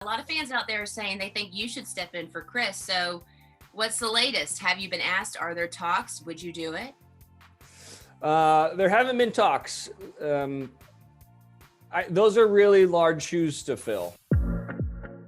A lot of fans out there are saying they think you should step in for Chris. So, what's the latest? Have you been asked? Are there talks? Would you do it? There haven't been talks. Those are really large shoes to fill.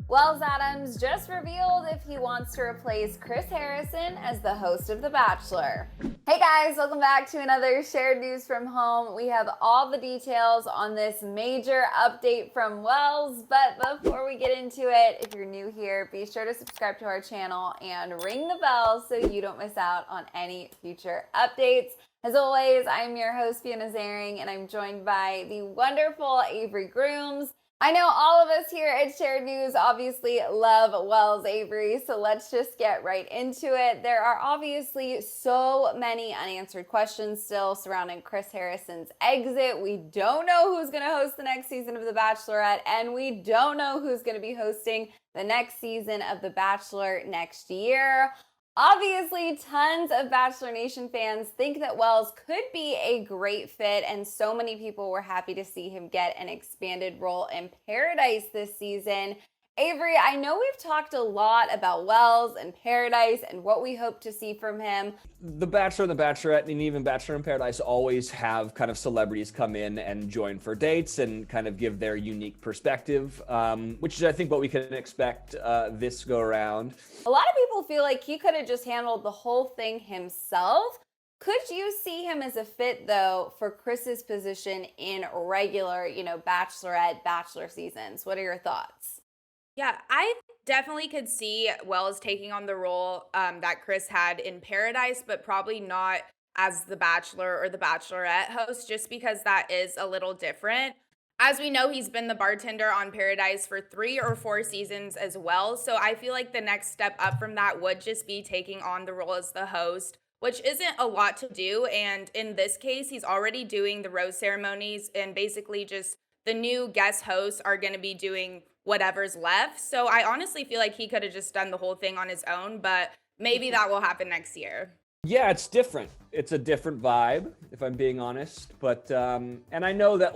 Wells Adams just revealed if he wants to replace Chris Harrison as the host of The Bachelor. Hey guys, welcome back to another Shared News from Home. We have all the details on this major update from Wells, but before we get into it, if you're new here, be sure to subscribe to our channel and ring the bell so you don't miss out on any future updates. As always, I'm your host, Fiona Zaring, and I'm joined by the wonderful Avery Grooms. I know all of us here at Shared News obviously love Wells Avery, so let's just get right into it. There are obviously so many unanswered questions still surrounding Chris Harrison's exit. We don't know who's going to host the next season of The Bachelorette, and we don't know who's going to be hosting the next season of The Bachelor next year. Obviously, tons of Bachelor Nation fans think that Wells could be a great fit, and so many people were happy to see him get an expanded role in Paradise this season. Avery, I know we've talked a lot about Wells and Paradise and what we hope to see from him. The Bachelor and the Bachelorette and even Bachelor in Paradise always have kind of celebrities come in and join for dates and kind of give their unique perspective, which is, I think, what we can expect this go around. A lot of people feel like he could have just handled the whole thing himself. Could you see him as a fit, though, for Chris's position in regular, Bachelorette, Bachelor seasons? What are your thoughts? Yeah, I definitely could see Wells taking on the role that Chris had in Paradise, but probably not as the Bachelor or the Bachelorette host, just because that is a little different. As we know, he's been the bartender on Paradise for 3 or 4 seasons as well. So I feel like the next step up from that would just be taking on the role as the host, which isn't a lot to do. And in this case, he's already doing the rose ceremonies, and basically just the new guest hosts are going to be doing whatever's left. So I honestly feel like he could have just done the whole thing on his own, but maybe that will happen next year. Yeah, it's different. It's a different vibe, if I'm being honest. But, and I know that,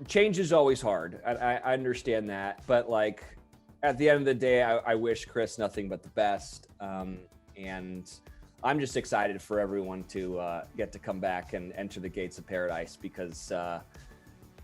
change is always hard. I understand that. But, at the end of the day, I wish Chris nothing but the best. And I'm just excited for everyone to get to come back and enter the gates of Paradise, because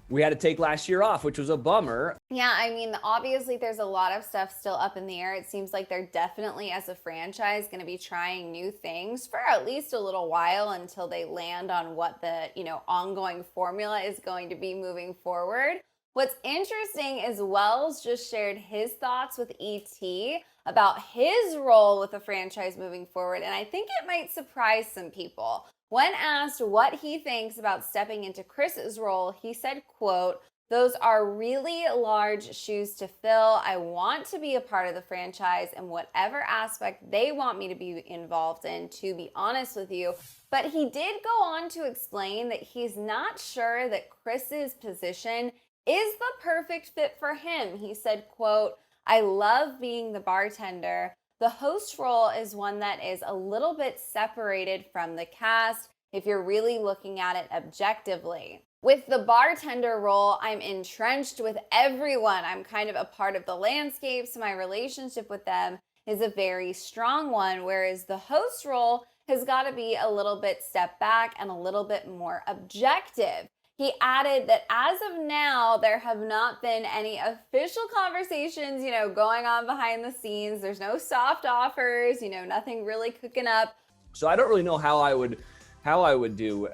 we had to take last year off, which was a bummer. Yeah, I mean, obviously there's a lot of stuff still up in the air. It seems like they're definitely, as a franchise, going to be trying new things for at least a little while until they land on what the, ongoing formula is going to be moving forward. What's interesting is Wells just shared his thoughts with ET about his role with the franchise moving forward, and I think it might surprise some people. When asked what he thinks about stepping into Chris's role, he said, quote, "Those are really large shoes to fill. I want to be a part of the franchise in whatever aspect they want me to be involved in, to be honest with you." But he did go on to explain that he's not sure that Chris's position is the perfect fit for him. He said, quote, "I love being the bartender. The host role is one that is a little bit separated from the cast if you're really looking at it objectively. With the bartender role, I'm entrenched with everyone. I'm kind of a part of the landscape, so my relationship with them is a very strong one, whereas the host role has got to be a little bit step back and a little bit more objective." He added that as of now, there have not been any official conversations, going on behind the scenes. There's no soft offers, nothing really cooking up. So I don't really know how I would do,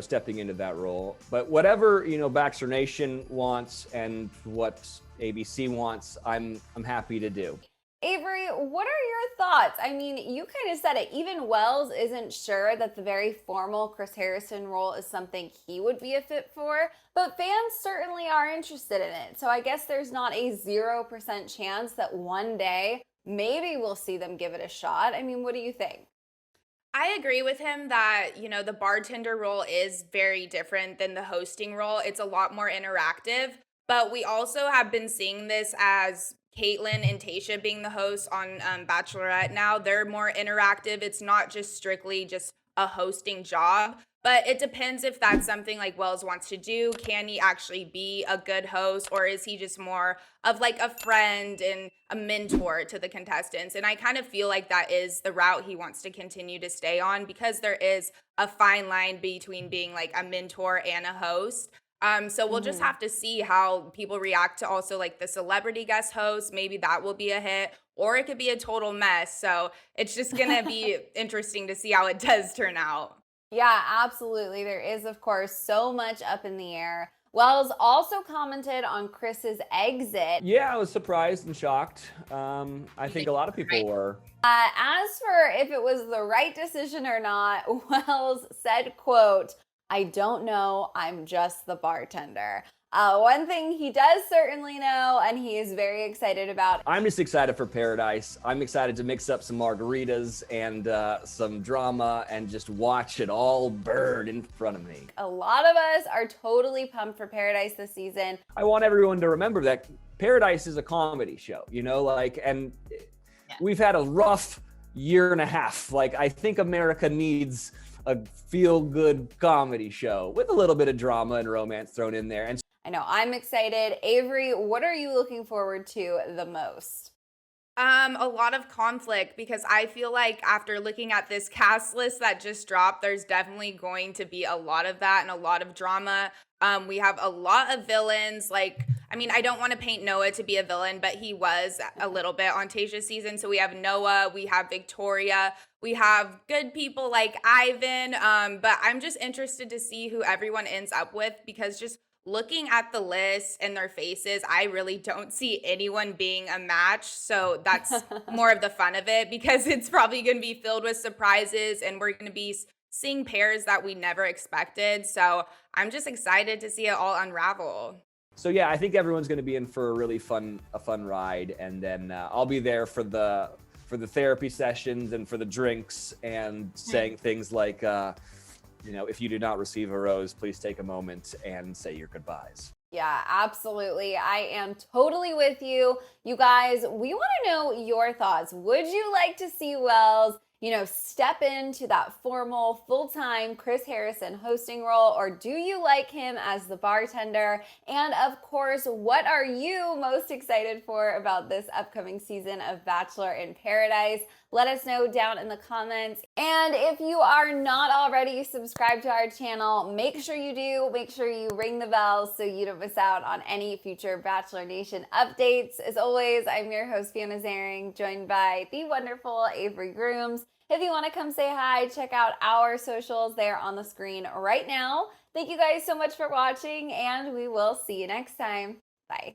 stepping into that role. But whatever, Bachelor Nation wants and what ABC wants, I'm happy to do. Avery, what are your thoughts? I mean, you kind of said it. Even Wells isn't sure that the very formal Chris Harrison role is something he would be a fit for, but fans certainly are interested in it. So I guess there's not a 0% chance that one day maybe we'll see them give it a shot. I mean, what do you think? I agree with him that, the bartender role is very different than the hosting role. It's a lot more interactive, but we also have been seeing this as Caitlyn and Tayshia being the hosts on Bachelorette now. They're more interactive. It's not just strictly just a hosting job. But it depends if that's something like Wells wants to do. Can he actually be a good host, or is he just more of like a friend and a mentor to the contestants? And I kind of feel like that is the route he wants to continue to stay on, because there is a fine line between being like a mentor and a host. So we'll just Mhm. have to see how people react to also like the celebrity guest host. Maybe that will be a hit, or it could be a total mess. So it's just gonna be interesting to see how it does turn out. Yeah, absolutely. There is, of course, so much up in the air. Wells also commented on Chris's exit. Yeah, I was surprised and shocked. I You think think a lot of it's people right? were. As for if it was the right decision or not, Wells said, quote, "I don't know, I'm just the bartender." One thing he does certainly know, and he is very excited about. I'm just excited for Paradise. I'm excited to mix up some margaritas and some drama and just watch it all burn in front of me. A lot of us are totally pumped for Paradise this season. I want everyone to remember that Paradise is a comedy show, you know, like, and Yeah. we've had a rough year and a half. Like, I think America needs a feel-good comedy show with a little bit of drama and romance thrown in there. And I know I'm excited. Avery, what are you looking forward to the most? A lot of conflict, because I feel like after looking at this cast list that just dropped, there's definitely going to be a lot of that and a lot of drama. We have a lot of villains. Like, I mean, I don't want to paint Noah to be a villain, but he was a little bit on Tayshia's season. So we have Noah, we have Victoria, we have good people like Ivan. But I'm just interested to see who everyone ends up with, because just looking at the list and their faces, I really don't see anyone being a match. So that's more of the fun of it, because it's probably going to be filled with surprises and we're going to be seeing pairs that we never expected. So I'm just excited to see it all unravel. so yeah, I think everyone's going to be in for a really fun ride, and then I'll be there for the therapy sessions and for the drinks and saying things like, you know, if you do not receive a rose, please take a moment and say your goodbyes. Yeah, absolutely. I am totally with you. You guys, we want to know your thoughts. Would you like to see Wells, step into that formal, full-time Chris Harrison hosting role, or do you like him as the bartender? And of course, what are you most excited for about this upcoming season of Bachelor in Paradise? Let us know down in the comments. And if you are not already subscribed to our channel, make sure you do. Make sure you ring the bell so you don't miss out on any future Bachelor Nation updates. As always, I'm your host, Fiona Zaring, joined by the wonderful Avery Grooms. If you want to come say hi, check out our socials. They're on the screen right now. Thank you guys so much for watching, and we will see you next time. Bye.